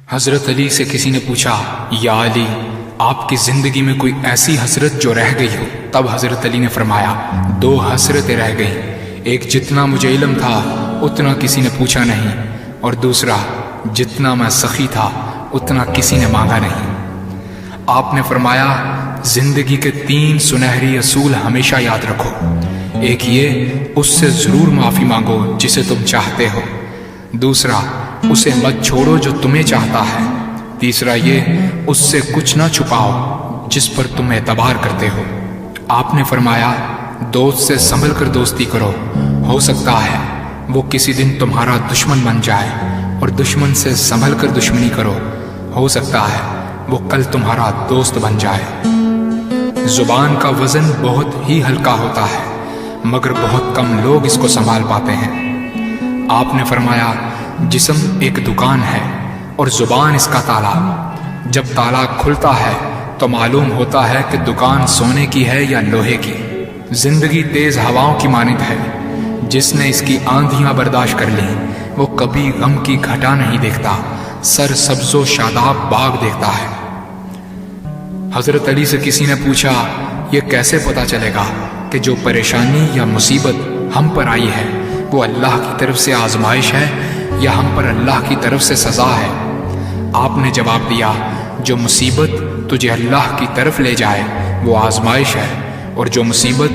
حضرت علی سے کسی نے پوچھا، یا علی، آپ کی زندگی میں کوئی ایسی حسرت جو رہ گئی ہو؟ تب حضرت علی نے فرمایا، 2 حسرتیں رہ گئیں، ایک جتنا مجھے علم تھا اتنا کسی نے پوچھا نہیں، اور دوسرا جتنا میں سخی تھا اتنا کسی نے مانگا نہیں۔ آپ نے فرمایا، زندگی کے 3 سنہری اصول ہمیشہ یاد رکھو۔ ایک یہ، اس سے ضرور معافی مانگو جسے تم چاہتے ہو۔ دوسرا، اسے مت چھوڑو جو تمہیں چاہتا ہے۔ تیسرا یہ، اس سے کچھ نہ چھپاؤ جس پر تم اعتبار کرتے ہو۔ آپ نے فرمایا، دوست سے سنبھل کر دوستی کرو، ہو سکتا ہے وہ کسی دن تمہارا دشمن بن جائے، اور دشمن سے سنبھل کر دشمنی کرو، ہو سکتا ہے وہ کل تمہارا دوست بن جائے۔ زبان کا وزن بہت ہی ہلکا ہوتا ہے، مگر بہت کم لوگ اس کو سنبھال پاتے ہیں۔ آپ نے فرمایا، جسم ایک دکان ہے اور زبان اس کا تالا۔ جب تالا کھلتا ہے تو معلوم ہوتا ہے کہ دکان سونے کی ہے یا لوہے کی۔ زندگی تیز ہواؤں کی مانند ہے، جس نے اس کی آندھیاں برداشت کر لیں وہ کبھی غم کی گھٹا نہیں دیکھتا، سر سبز و شاداب باغ دیکھتا ہے۔ حضرت علی سے کسی نے پوچھا، یہ کیسے پتا چلے گا کہ جو پریشانی یا مصیبت ہم پر آئی ہے وہ اللہ کی طرف سے آزمائش ہے یا ہم پر اللہ کی طرف سے سزا ہے؟ آپ نے جواب دیا، جو مصیبت تجھے اللہ کی طرف لے جائے وہ آزمائش ہے، اور جو مصیبت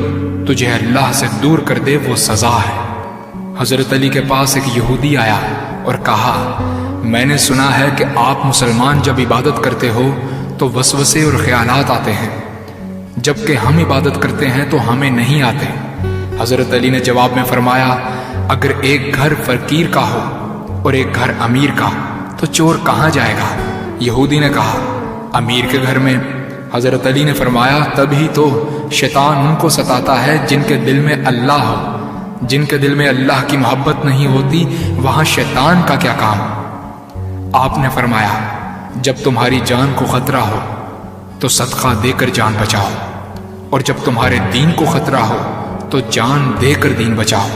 تجھے اللہ سے دور کر دے وہ سزا ہے۔ حضرت علی کے پاس ایک یہودی آیا اور کہا، میں نے سنا ہے کہ آپ مسلمان جب عبادت کرتے ہو تو وسوسے اور خیالات آتے ہیں، جبکہ ہم عبادت کرتے ہیں تو ہمیں نہیں آتے۔ حضرت علی نے جواب میں فرمایا، اگر ایک گھر فقیر کا ہو اور ایک گھر امیر کا تو چور کہاں جائے گا؟ یہودی نے کہا، امیر کے گھر میں۔ حضرت علی نے فرمایا، تبھی تو شیطان ان کو ستاتا ہے جن کے دل میں اللہ ہو۔ جن کے دل میں اللہ کی محبت نہیں ہوتی وہاں شیطان کا کیا کام؟ آپ نے فرمایا، جب تمہاری جان کو خطرہ ہو تو صدقہ دے کر جان بچاؤ، اور جب تمہارے دین کو خطرہ ہو تو جان دے کر دین بچاؤ۔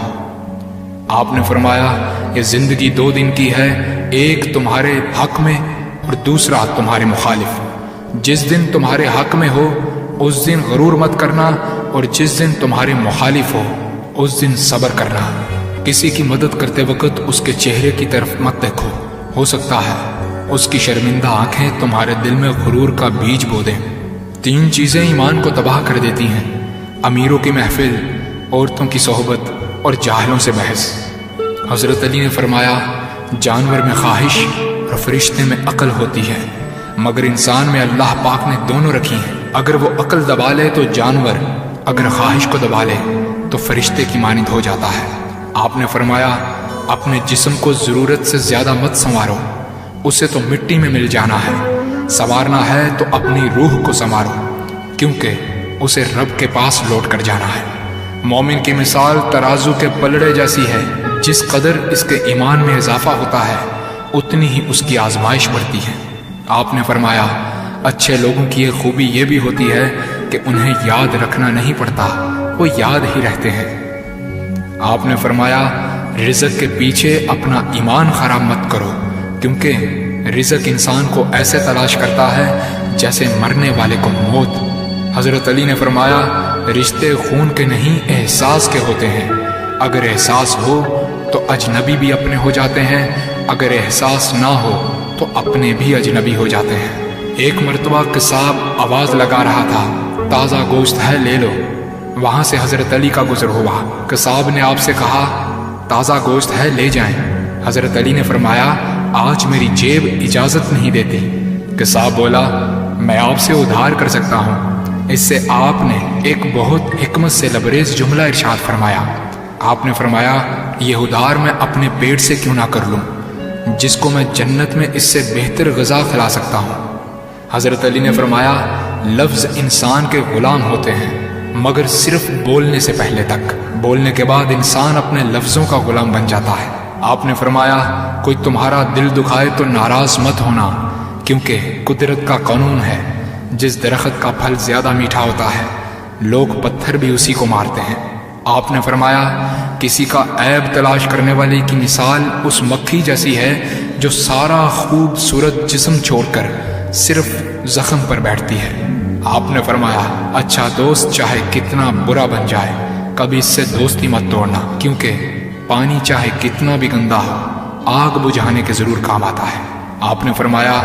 آپ نے فرمایا، یہ زندگی 2 دن کی ہے، ایک تمہارے حق میں اور دوسرا تمہارے مخالف۔ جس دن تمہارے حق میں ہو اس دن غرور مت کرنا، اور جس دن تمہارے مخالف ہو اس دن صبر کرنا۔ کسی کی مدد کرتے وقت اس کے چہرے کی طرف مت دیکھو، ہو سکتا ہے اس کی شرمندہ آنکھیں تمہارے دل میں غرور کا بیج بو دیں۔ 3 چیزیں ایمان کو تباہ کر دیتی ہیں، امیروں کی محفل، عورتوں کی صحبت اور جاہلوں سے بحث۔ حضرت علی نے فرمایا، جانور میں خواہش اور فرشتے میں عقل ہوتی ہے، مگر انسان میں اللہ پاک نے دونوں رکھی ہیں۔ اگر وہ عقل دبا لے تو جانور، اگر خواہش کو دبا لے تو فرشتے کی مانند ہو جاتا ہے۔ آپ نے فرمایا، اپنے جسم کو ضرورت سے زیادہ مت سنوارو، اسے تو مٹی میں مل جانا ہے۔ سنوارنا ہے تو اپنی روح کو سنوارو، کیونکہ اسے رب کے پاس لوٹ کر جانا ہے۔ مومن کی مثال ترازو کے پلڑے جیسی ہے، جس قدر اس کے ایمان میں اضافہ ہوتا ہے اتنی ہی اس کی آزمائش بڑھتی ہے۔ آپ نے فرمایا، اچھے لوگوں کی ایک خوبی یہ بھی ہوتی ہے کہ انہیں یاد رکھنا نہیں پڑتا، وہ یاد ہی رہتے ہیں۔ آپ نے فرمایا، رزق کے پیچھے اپنا ایمان خراب مت کرو، کیونکہ رزق انسان کو ایسے تلاش کرتا ہے جیسے مرنے والے کو موت۔ حضرت علی نے فرمایا، رشتے خون کے نہیں احساس کے ہوتے ہیں، اگر احساس ہو تو اجنبی بھی اپنے ہو جاتے ہیں، اگر احساس نہ ہو تو اپنے بھی اجنبی ہو جاتے ہیں۔ ایک مرتبہ قصاب آواز لگا رہا تھا، تازہ گوشت ہے لے لو۔ وہاں سے حضرت علی کا گزر ہوا، قصاب نے آپ سے کہا، تازہ گوشت ہے لے جائیں۔ حضرت علی نے فرمایا، آج میری جیب اجازت نہیں دیتی۔ قصاب بولا، میں آپ سے ادھار کر سکتا ہوں۔ اس سے آپ نے ایک بہت حکمت سے لبریز جملہ ارشاد فرمایا۔ آپ نے فرمایا، یہ ادھار میں اپنے پیٹ سے کیوں نہ کر لوں، جس کو میں جنت میں اس سے بہتر غذا کھلا سکتا ہوں۔ حضرت علی نے فرمایا، لفظ انسان کے غلام ہوتے ہیں، مگر صرف بولنے سے پہلے تک، بولنے کے بعد انسان اپنے لفظوں کا غلام بن جاتا ہے۔ آپ نے فرمایا، کوئی تمہارا دل دکھائے تو ناراض مت ہونا، کیونکہ قدرت کا قانون ہے، جس درخت کا پھل زیادہ میٹھا ہوتا ہے لوگ پتھر بھی اسی کو مارتے ہیں۔ آپ نے فرمایا، کسی کا عیب تلاش کرنے والے کی مثال اس مکھی جیسی ہے جو سارا خوبصورت جسم چھوڑ کر صرف زخم پر بیٹھتی ہے۔ آپ نے فرمایا اچھا دوست چاہے کتنا برا بن جائے کبھی اس سے دوستی مت توڑنا، کیونکہ پانی چاہے کتنا بھی گندا ہو آگ بجھانے کے ضرور کام آتا ہے۔ آپ نے فرمایا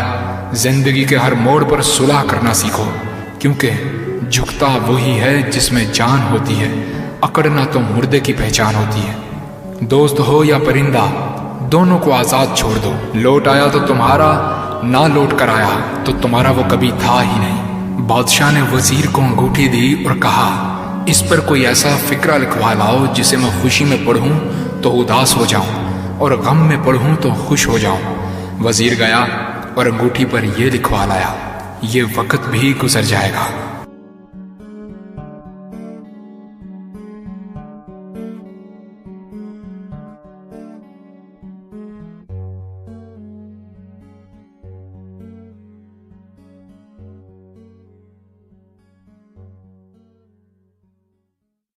زندگی کے ہر موڑ پر صلح کرنا سیکھو، کیونکہ جھکتا وہی ہے جس میں جان ہوتی ہے، اکڑنا تو مردے کی پہچان ہوتی ہے۔ دوست ہو یا پرندہ دونوں کو آزاد چھوڑ دو، لوٹ آیا تو تمہارا، نہ لوٹ کر آیا تو تمہارا وہ کبھی تھا ہی نہیں۔ بادشاہ نے وزیر کو انگوٹھی دی اور کہا اس پر کوئی ایسا فقرہ لکھوا لاؤ جسے میں خوشی میں پڑھوں تو اداس ہو جاؤں اور غم میں پڑھوں تو خوش ہو جاؤں۔ وزیر گیا اور انگوٹھی پر یہ لکھوا لایا یہ وقت بھی گزر جائے گا۔